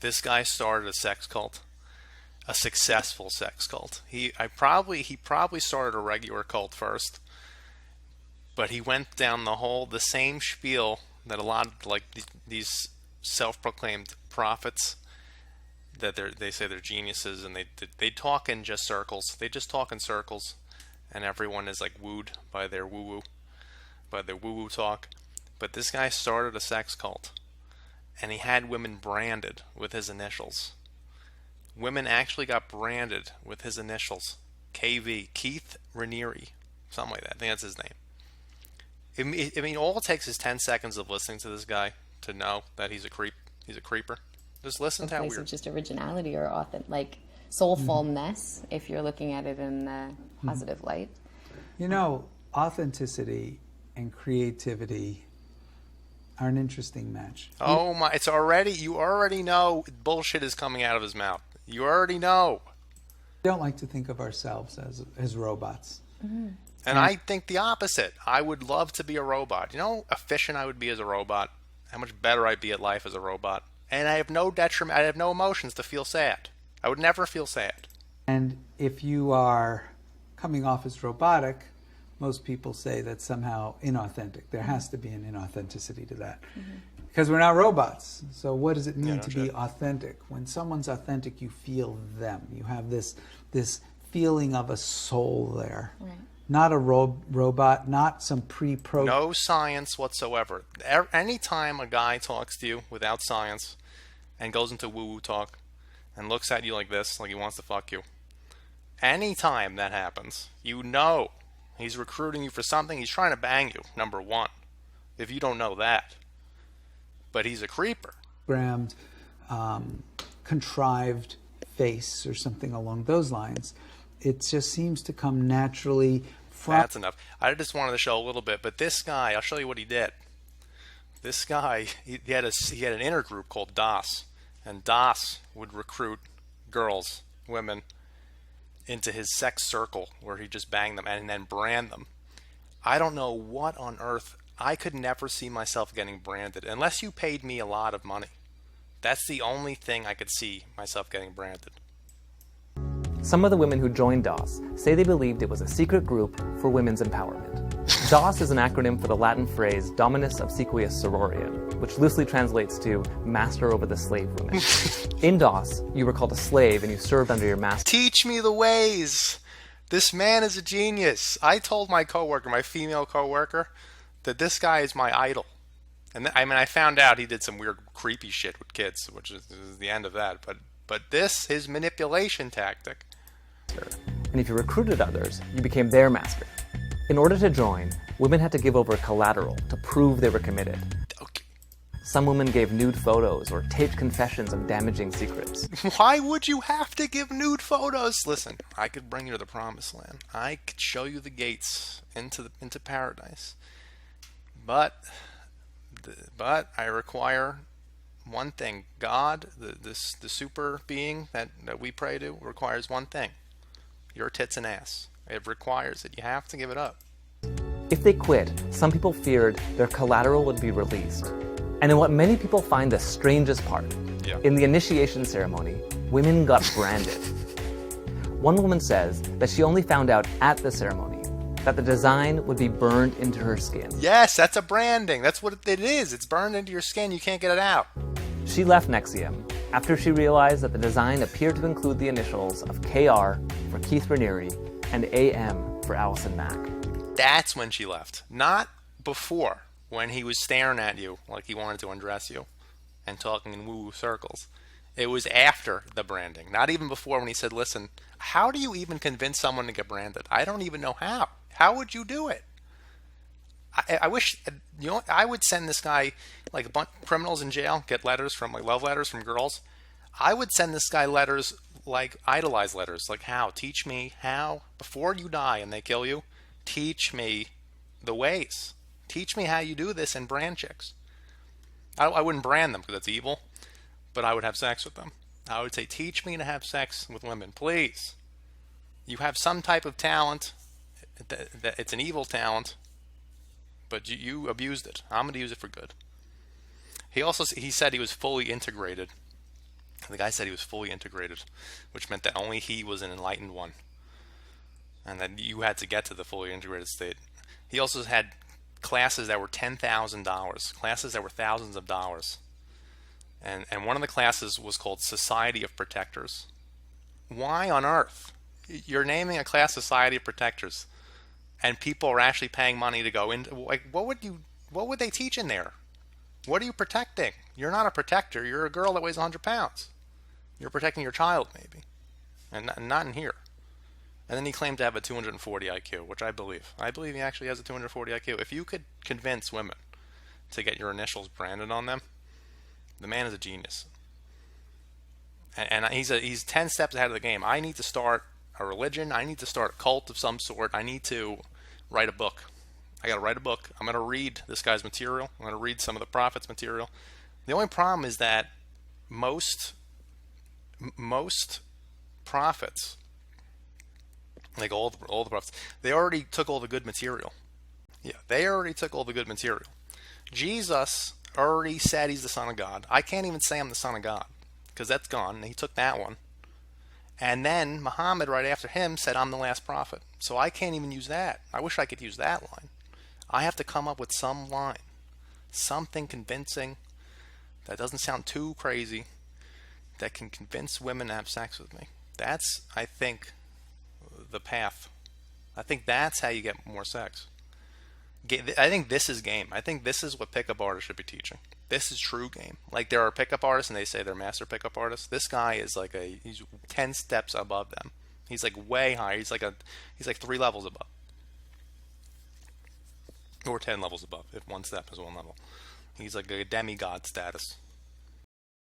This guy started a sex cult, a successful sex cult. He probably started a regular cult first, but he went down the same spiel that a lot of like these self-proclaimed prophets that they say they're geniuses, and they talk in just circles. They just talk in circles, and everyone is like wooed by their woo woo, by their woo woo talk. But this guy started a sex cult, and he had women branded with his initials. Women actually got branded with his initials, KV, Keith Raniere, something like that. I think that's his name. I mean, all it takes is 10 seconds of listening to this guy to know that he's a creep. He's a creeper. Just listen A to how place of weird. just originality or authentic, like soulfulness, if you're looking at it in a positive light. You know, authenticity and creativity are an interesting match. Oh my! You already know bullshit is coming out of his mouth. You already know. We don't like to think of ourselves as robots. And I think the opposite. I would love to be a robot. You know how efficient I would be as a robot? How much better I'd be at life as a robot? And I have no detriment. I have no emotions to feel sad. I would never feel sad. And if you are coming off as robotic, most people say that's somehow inauthentic. There has to be an inauthenticity to that. Because we're not robots. So what does it mean to be authentic? When someone's authentic, you feel them. You have this feeling of a soul there. Right. Not a robot, not some pre-programmed. No science whatsoever. Anytime a guy talks to you without science and goes into woo-woo talk and looks at you like this, like he wants to fuck you, anytime that happens, you know he's recruiting you for something. He's trying to bang you, number one, if you don't know that. But he's a creeper. Contrived face or something along those lines. It just seems to come naturally from... That's enough. I just wanted to show a little bit, but this guy, I'll show you what he did. This guy, he had an inner group called DOS, and DOS would recruit girls, women, into his sex circle where he just banged them and then brand them. I don't know what on earth. I could never see myself getting branded unless you paid me a lot of money. That's the only thing I could see myself getting branded. Some of the women who joined DOS say they believed it was a secret group for women's empowerment. DOS is an acronym for the Latin phrase Dominus Obsequious Sororium, which loosely translates to master over the slave women. In DOS, you were called a slave and you served under your master. Teach me the ways. This man is a genius. I told my coworker, my female coworker, that this guy is my idol. And I found out he did some weird creepy shit with kids, which is the end of that. But this, his manipulation tactic. And if you recruited others, you became their master. In order to join, women had to give over collateral to prove they were committed. Okay. Some women gave nude photos or taped confessions of damaging secrets. Why would you have to give nude photos? Listen, I could bring you to the promised land. I could show you the gates into paradise. But I require one thing. God, the super being that we pray to, requires one thing. Your tits and ass. It requires it. You have to give it up. If they quit, some people feared their collateral would be released. And in what many people find the strangest part, in the initiation ceremony, women got branded. One woman says that she only found out at the ceremony that the design would be burned into her skin. Yes, that's a branding. That's what it is. It's burned into your skin. You can't get it out. She left NXIVM after she realized that the design appeared to include the initials of KR for Keith Raniere and AM for Allison Mack. That's when she left. Not before, when he was staring at you like he wanted to undress you and talking in woo-woo circles. It was after the branding. Not even before, when he said, listen, how do you even convince someone to get branded? I don't even know how. How would you do it? I wish, I would send this guy, like a bunch of criminals in jail, get letters from, like love letters from girls. I would send this guy letters, like idolized letters, like how? Teach me how, before you die and they kill you, teach me the ways. Teach me how you do this and brand chicks. I wouldn't brand them because that's evil, but I would have sex with them. I would say, teach me to have sex with women, please. You have some type of talent. It's an evil talent. But you abused it. I'm going to use it for good. He said he was fully integrated The guy said he was fully integrated, which meant that only he was an enlightened one, and that you had to get to the fully integrated state. He also had classes that were $10,000, classes that were thousands of dollars. And one of the classes was called Society of Protectors. Why on earth? You're naming a class Society of Protectors, and people are actually paying money to go into, like, what would they teach in there? What are you protecting? You're not a protector. You're a girl that weighs 100 pounds. You're protecting your child, maybe, and not in here. And then he claimed to have a 240 IQ, which I believe. I believe he actually has a 240 IQ. If you could convince women to get your initials branded on them, the man is a genius. And he's 10 steps ahead of the game. I need to start a religion. I need to start a cult of some sort. I need to write a book. I got to write a book. I'm going to read this guy's material. I'm going to read some of the prophets' material. The only problem is that most prophets, like all the prophets, they already took all the good material. Yeah, they already took all the good material. Jesus already said he's the Son of God. I can't even say I'm the Son of God, because that's gone. He took that one. And then Muhammad, right after him, said I'm the last prophet. So I can't even use that. I wish I could use that line. I have to come up with some line, something convincing that doesn't sound too crazy, that can convince women to have sex with me. That's, I think, the path. I think that's how you get more sex. I think this is game. I think this is what pickup artists should be teaching. This is true game. Like, there are pickup artists and they say they're master pickup artists. This guy is like he's 10 steps above them. He's like way higher. He's like 3 levels above. Or 10 levels above, if one step is one level. He's like a demigod status.